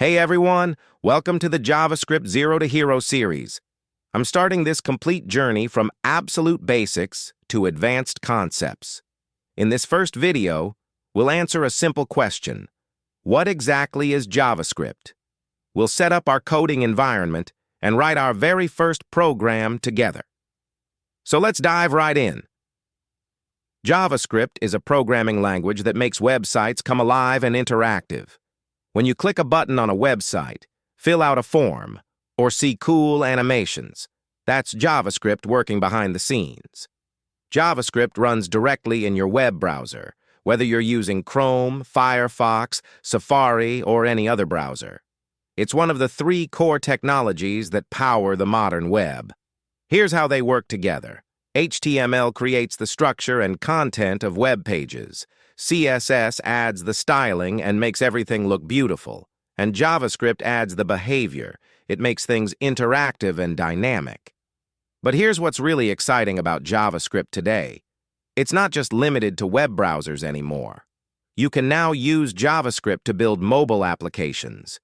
Hey everyone, welcome to the JavaScript Zero to Hero series. I'm starting this complete journey from absolute basics to advanced concepts. In this first video, we'll answer a simple question. What exactly is JavaScript? We'll set up our coding environment and write our very first program together. So let's dive right in. JavaScript is a programming language that makes websites come alive and interactive. When you click a button on a website, fill out a form, or see cool animations, that's JavaScript working behind the scenes. JavaScript runs directly in your web browser, whether you're using Chrome, Firefox, Safari, or any other browser. It's one of the three core technologies that power the modern web. Here's how they work together. HTML creates the structure and content of web pages. CSS adds the styling and makes everything look beautiful. And JavaScript adds the behavior. It makes things interactive and dynamic. But here's what's really exciting about JavaScript today. It's not just limited to web browsers anymore. You can now use JavaScript to build mobile applications.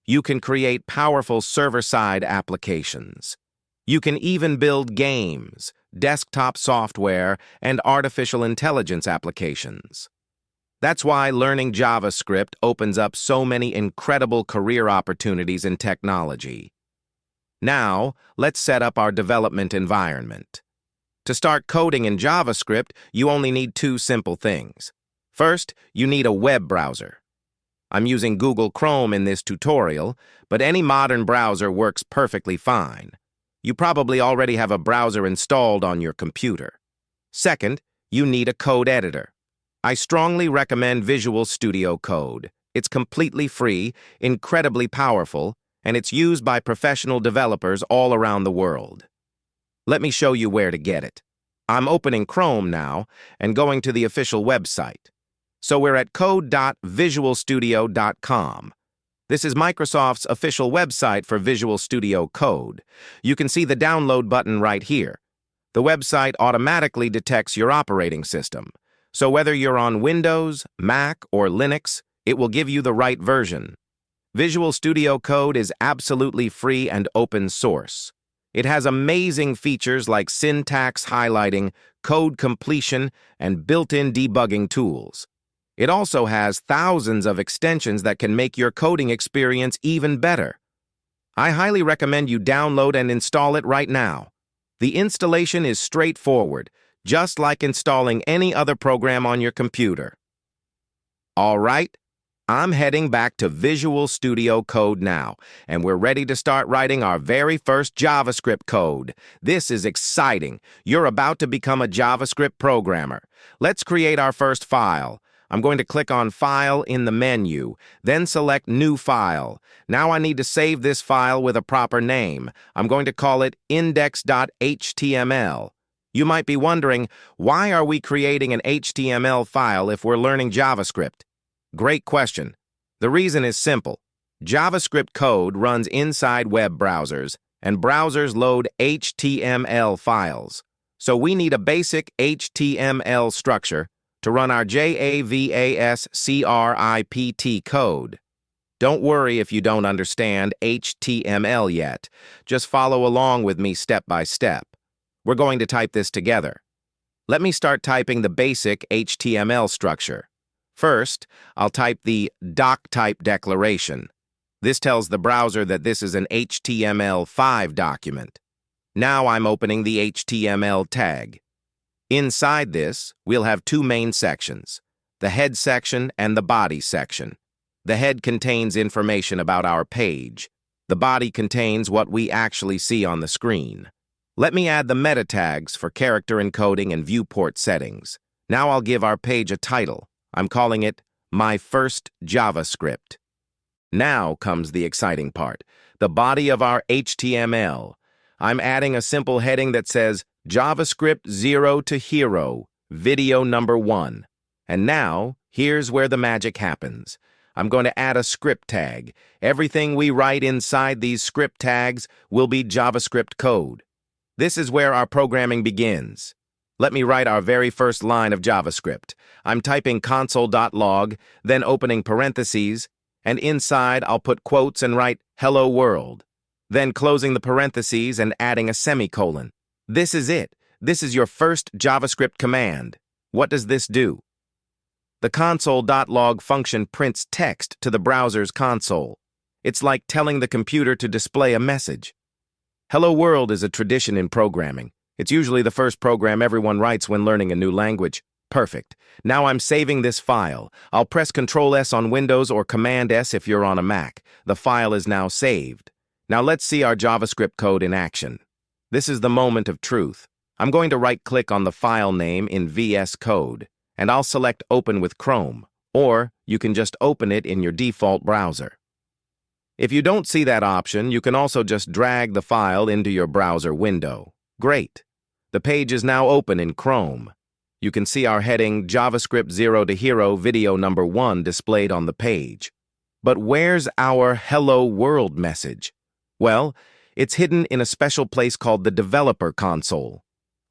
You can create powerful server-side applications. You can even build games, desktop software, and artificial intelligence applications. That's why learning JavaScript opens up so many incredible career opportunities in technology. Now, let's set up our development environment. To start coding in JavaScript, you only need two simple things. First, you need a web browser. I'm using Google Chrome in this tutorial, but any modern browser works perfectly fine. You probably already have a browser installed on your computer. Second, you need a code editor. I strongly recommend Visual Studio Code. It's completely free, incredibly powerful, and it's used by professional developers all around the world. Let me show you where to get it. I'm opening Chrome now and going to the official website. So we're at code.visualstudio.com. This is Microsoft's official website for Visual Studio Code. You can see the download button right here. The website automatically detects your operating system. So whether you're on Windows, Mac, or Linux, it will give you the right version. Visual Studio Code is absolutely free and open source. It has amazing features like syntax highlighting, code completion, and built-in debugging tools. It also has thousands of extensions that can make your coding experience even better. I highly recommend you download and install it right now. The installation is straightforward, just like installing any other program on your computer. All right, I'm heading back to Visual Studio Code now, and we're ready to start writing our very first JavaScript code. This is exciting. You're about to become a JavaScript programmer. Let's create our first file. I'm going to click on File in the menu, then select New File. Now I need to save this file with a proper name. I'm going to call it index.html. You might be wondering, why are we creating an HTML file if we're learning JavaScript? Great question. The reason is simple. JavaScript code runs inside web browsers, and browsers load HTML files. So we need a basic HTML structure to run our JavaScript code. Don't worry if you don't understand HTML yet. Just follow along with me step by step. We're going to type this together. Let me start typing the basic HTML structure. First, I'll type the doctype declaration. This tells the browser that this is an HTML5 document. Now I'm opening the HTML tag. Inside this, we'll have two main sections, the head section and the body section. The head contains information about our page. The body contains what we actually see on the screen. Let me add the meta tags for character encoding and viewport settings. Now I'll give our page a title. I'm calling it My First JavaScript. Now comes the exciting part, the body of our HTML. I'm adding a simple heading that says JavaScript Zero to Hero, video number 1. And now, here's where the magic happens. I'm going to add a script tag. Everything we write inside these script tags will be JavaScript code. This is where our programming begins. Let me write our very first line of JavaScript. I'm typing console.log, then opening parentheses, and inside I'll put quotes and write "Hello World," then closing the parentheses and adding a semicolon. This is it. This is your first JavaScript command. What does this do? The console.log function prints text to the browser's console. It's like telling the computer to display a message. Hello World is a tradition in programming. It's usually the first program everyone writes when learning a new language. Perfect. Now I'm saving this file. I'll press Ctrl+S on Windows or Command+S if you're on a Mac. The file is now saved. Now let's see our JavaScript code in action. This is the moment of truth. I'm going to right-click on the file name in VS Code, and I'll select Open with Chrome, or you can just open it in your default browser. If you don't see that option, you can also just drag the file into your browser window. Great. The page is now open in Chrome. You can see our heading JavaScript 0 to Hero video number 1 displayed on the page. But where's our Hello World message? Well, it's hidden in a special place called the Developer Console.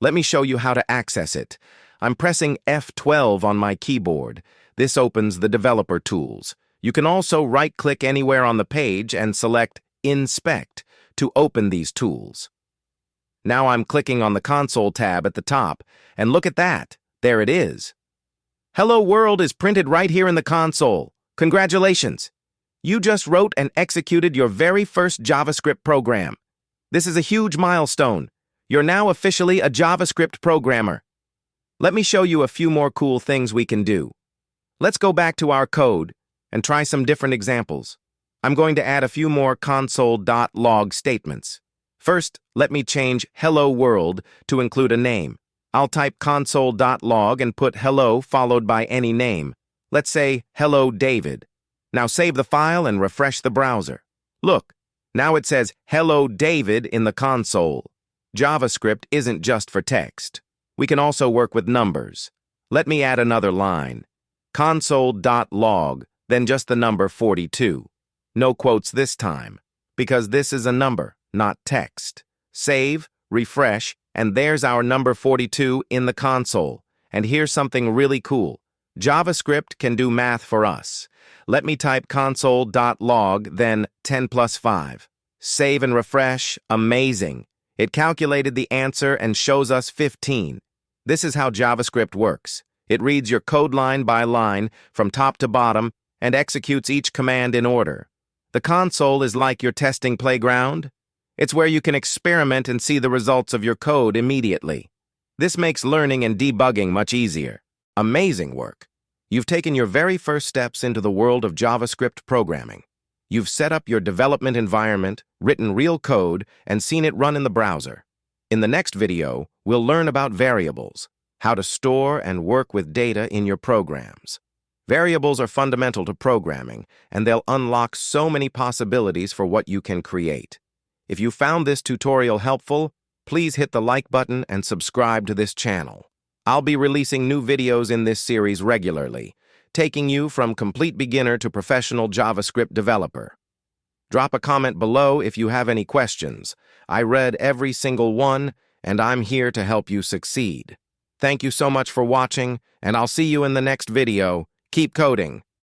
Let me show you how to access it. I'm pressing F12 on my keyboard. This opens the developer tools. You can also right-click anywhere on the page and select Inspect to open these tools. Now I'm clicking on the Console tab at the top, and look at that. There it is. Hello World is printed right here in the console. Congratulations! You just wrote and executed your very first JavaScript program. This is a huge milestone. You're now officially a JavaScript programmer. Let me show you a few more cool things we can do. Let's go back to our code and try some different examples. I'm going to add a few more console.log statements. First, let me change Hello World to include a name. I'll type console.log and put hello followed by any name. Let's say Hello David. Now save the file and refresh the browser. Look, now it says Hello David in the console. JavaScript isn't just for text. We can also work with numbers. Let me add another line. Console.log, then just the number 42. No quotes this time, because this is a number, not text. Save, refresh, and there's our number 42 in the console. And here's something really cool. JavaScript can do math for us. Let me type console.log, then 10 plus 5. Save and refresh. Amazing. It calculated the answer and shows us 15. This is how JavaScript works. It reads your code line by line, from top to bottom, and executes each command in order. The console is like your testing playground. It's where you can experiment and see the results of your code immediately. This makes learning and debugging much easier. Amazing work. You've taken your very first steps into the world of JavaScript programming. You've set up your development environment, written real code, and seen it run in the browser. In the next video, we'll learn about variables, how to store and work with data in your programs. Variables are fundamental to programming, and they'll unlock so many possibilities for what you can create. If you found this tutorial helpful, please hit the like button and subscribe to this channel. I'll be releasing new videos in this series regularly, taking you from complete beginner to professional JavaScript developer. Drop a comment below if you have any questions. I read every single one, and I'm here to help you succeed. Thank you so much for watching, and I'll see you in the next video. Keep coding.